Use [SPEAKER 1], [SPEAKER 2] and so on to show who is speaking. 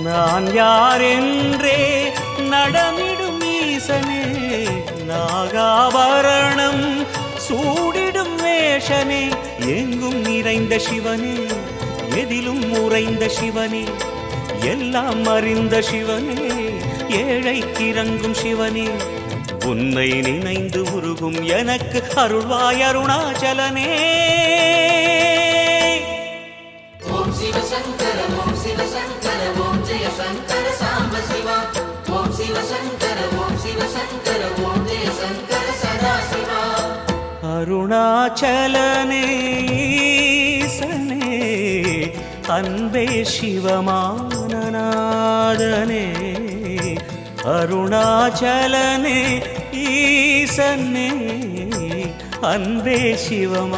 [SPEAKER 1] நான் யாரென்றே நடமிடும் ஈசனே, நாகாபரணம் சூடிடும் வேஷனே, எங்கும் நிறைந்த சிவனே, எதிலும் உறைந்த சிவனே, எல்லாம் அறிந்த சிவனே, ஏழைக்கிறங்கும் சிவனே, உன்னை நினைந்து உருகும் எனக்கு அருள்வாய் அருணாச்சலனே.
[SPEAKER 2] ஓம் சிவ சங்கர ஓம் சிவ சங்கர ஓம் ஜெய சங்கர சாம்ப சிவா. ஓம் சிவ சங்கர ஓம் சிவ சங்கர ஓம் ஜெய சங்கர சதா சிவா.
[SPEAKER 1] அருணாச்சலனே ஈசனே, அன்பே சிவமானநாதனே, அருணாச்சலனே ஈசனே, அன்பே சிவமானநாதனே.